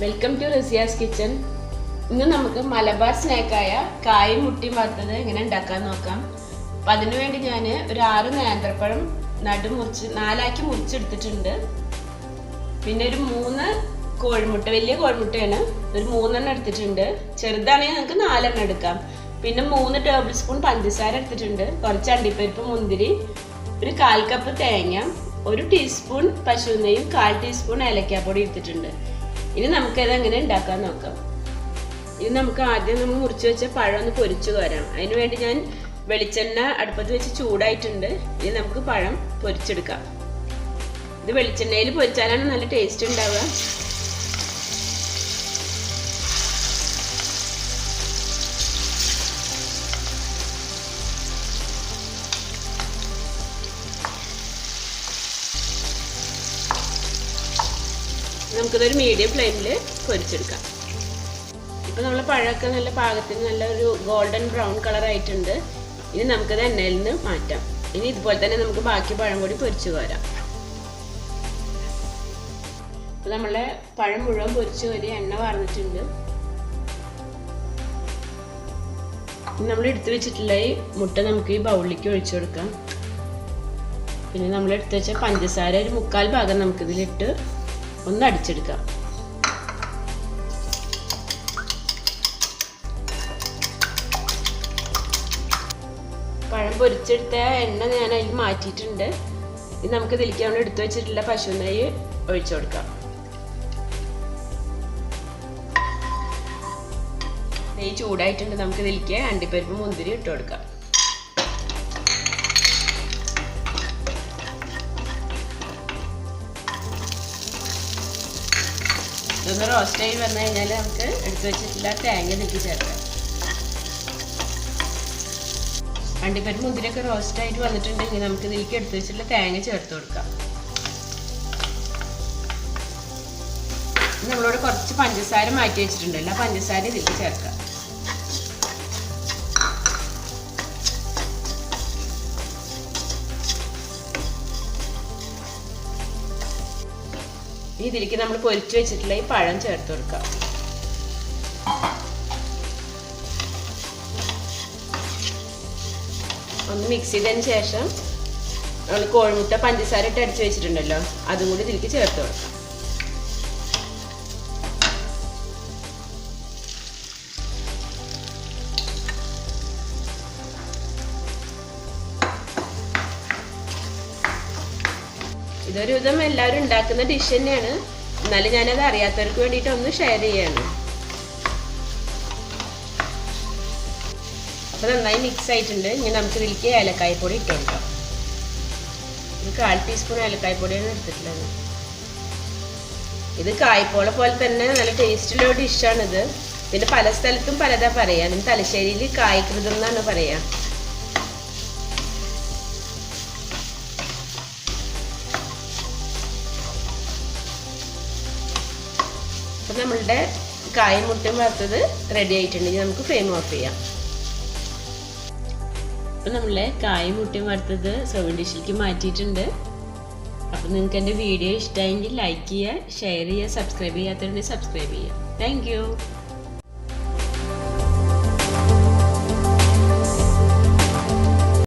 Welcome to Razia's kitchen. ഇന്ന് നമുക്ക് മലബാർ സ്നാക്കായ കായും മുട്ടിയും വറുത്തത് എങ്ങനെ ഉണ്ടാക്കാൻ നോക്കാം. അപ്പം അതിനു വേണ്ടി ഞാൻ ഒരു 6 നേന്ത്രപ്പഴം നാലാക്കി മുറിച്ചെടുത്തിട്ടുണ്ട്. പിന്നെ ഒരു 3 കോഴിമുട്ട, വലിയ കോഴിമുട്ടയാണ്, ഒരു 3 എടുത്തിട്ടുണ്ട്. ചെറുതാണെങ്കിൽ നമുക്ക് 4 എടുക്കാം. പിന്നെ 3 ടേബിൾ സ്പൂൺ പഞ്ചസാര എടുത്തിട്ടുണ്ട്. കുറച്ച് അണ്ടിപ്പരിപ്പ്, മുന്തിരി, ഒരു 1/4 കപ്പ് തേങ്ങ, 1 ടീസ്പൂൺ പശു നെയ്യും, 1/4 ടീസ്പൂൺ ഏലക്കാപ്പൊടി എടുത്തിട്ടുണ്ട്. ഇനി നമുക്കത് എങ്ങനെ ഉണ്ടാക്കാൻ നോക്കാം. ഇത് നമുക്ക് ആദ്യം നമ്മൾ മുറിച്ച് വെച്ച പഴം ഒന്ന് പൊരിച്ചു കോരാം. അതിന് വേണ്ടി ഞാൻ വെളിച്ചെണ്ണ അടുപ്പത്ത് വെച്ച് ചൂടായിട്ടുണ്ട്. ഇനി നമുക്ക് പഴം പൊരിച്ചെടുക്കാം. ഇത് വെളിച്ചെണ്ണയിൽ പൊരിച്ചാലാണ് നല്ല ടേസ്റ്റ് ഉണ്ടാവുക. നമുക്കിതൊരു മീഡിയം ഫ്ലെയിമിൽ പൊരിച്ചെടുക്കാം. ഇപ്പം നമ്മൾ പഴമൊക്കെ നല്ല പാകത്തിന് നല്ലൊരു ഗോൾഡൻ ബ്രൗൺ കളർ ആയിട്ടുണ്ട്. ഇനി നമുക്കത് എണ്ണയിൽ നിന്ന് മാറ്റാം. ഇനി ഇതുപോലെ തന്നെ നമുക്ക് ബാക്കി പഴം കൂടി പൊരിച്ചു കോരാം. ഇപ്പം നമ്മളെ പഴം മുഴുവൻ പൊരിച്ചു കോരി എണ്ണ വാർന്നിട്ടുണ്ട്. ഇനി നമ്മൾ എടുത്തു വെച്ചിട്ടുള്ള ഈ മുട്ട നമുക്ക് ഈ ബൗളിലേക്ക് ഒഴിച്ചു കൊടുക്കാം. പിന്നെ നമ്മൾ എടുത്തു വെച്ച പഞ്ചസാര ഒരു 1/4 ഭാഗം നമുക്കിതിലിട്ട് ഒന്ന് അടിച്ചെടുക്കാം. പഴം പൊരിച്ചെടുത്ത എണ്ണ ഞാൻ അതിൽ മാറ്റിയിട്ടുണ്ട്. ഇത് നമുക്ക് ഇതിലേക്ക് നമ്മൾ എടുത്തു വെച്ചിട്ടുള്ള പശു നെയ്യ് ഒഴിച്ചു കൊടുക്കാം. നെയ്യ് ചൂടായിട്ടുണ്ട്. നമുക്ക് ഇതിലേക്ക് അണ്ടിപ്പരിപ്പ്, മുന്തിരി ഇട്ട് കൊടുക്കാം. ഇതൊന്ന് റോസ്റ്റ് ആയി വന്നു കഴിഞ്ഞാൽ നമുക്ക് എടുത്തു വെച്ചിട്ടുള്ള തേങ്ങ ഇതിലേക്ക് ചേർക്കാം. അണ്ടിപ്പരിപ്പ്, മുന്തിരിയൊക്കെ റോസ്റ്റ് ആയിട്ട് വന്നിട്ടുണ്ടെങ്കിൽ നമുക്ക് ഇതിലേക്ക് എടുത്തു വെച്ചിട്ടുള്ള തേങ്ങ ചേർത്ത് കൊടുക്കാം. നമ്മളോട് കുറച്ച് പഞ്ചസാര മാറ്റി വെച്ചിട്ടുണ്ടല്ലോ, പഞ്ചസാര ഇതിലേക്ക് ചേർക്കാം. ഇതിലേക്ക് നമ്മൾ പൊരിച്ചു വെച്ചിട്ടുള്ള ഈ പഴം ചേർത്ത് കൊടുക്കാം. ഒന്ന് മിക്സ് ചെയ്തതിന് ശേഷം നമ്മൾ കോഴിമുട്ട പഞ്ചസാര ഇട്ട് അടിച്ചു വെച്ചിട്ടുണ്ടല്ലോ, അതും കൂടി ഇതിലേക്ക് ചേർത്ത് കൊടുക്കാം. ഇതൊരു വിധം എല്ലാവരും ഉണ്ടാക്കുന്ന ഡിഷ് തന്നെയാണ്. എന്നാലും ഞാനത് അറിയാത്തവർക്ക് വേണ്ടിയിട്ട് ഒന്ന് ഷെയർ ചെയ്യാണ്. അപ്പോൾ നന്നായി മിക്സ് ആയിട്ടുണ്ട്. ഇനി നമുക്ക് ഇതിലേക്ക് ഏലക്കായ്പ്പൊടി ഇട്ട് കൊടുക്കാം. ഒരു 1/4 ടീസ്പൂൺ ഏലക്കായ്പ്പൊടിയാണ് എടുത്തിട്ടുള്ളത്. ഇത് കായ്പോള പോലെ തന്നെ നല്ല ടേസ്റ്റുള്ള ഒരു ഡിഷാണിത്. പിന്നെ പല സ്ഥലത്തും പലതാ പറയാ. തലശ്ശേരിയിൽ കായ്കൃതം എന്നാണ് പറയാ. അപ്പം നമ്മളുടെ കായും മുട്ടയും വറുത്തത് റെഡി ആയിട്ടുണ്ടെങ്കിൽ നമുക്ക് ഫ്ലെയിം ഓഫ് ചെയ്യാം. അപ്പം നമ്മളെ കായും മുട്ടയും വറുത്തത് സെർവിങ് ഡിഷിലേക്ക് മാറ്റിയിട്ടുണ്ട്. അപ്പം നിങ്ങൾക്ക് എൻ്റെ വീഡിയോ ഇഷ്ടമായെങ്കിൽ ലൈക്ക് ചെയ്യുക, ഷെയർ ചെയ്യുക, സബ്സ്ക്രൈബ് ചെയ്യാത്തവരുണ്ടെങ്കിൽ സബ്സ്ക്രൈബ് ചെയ്യുക. Thank you.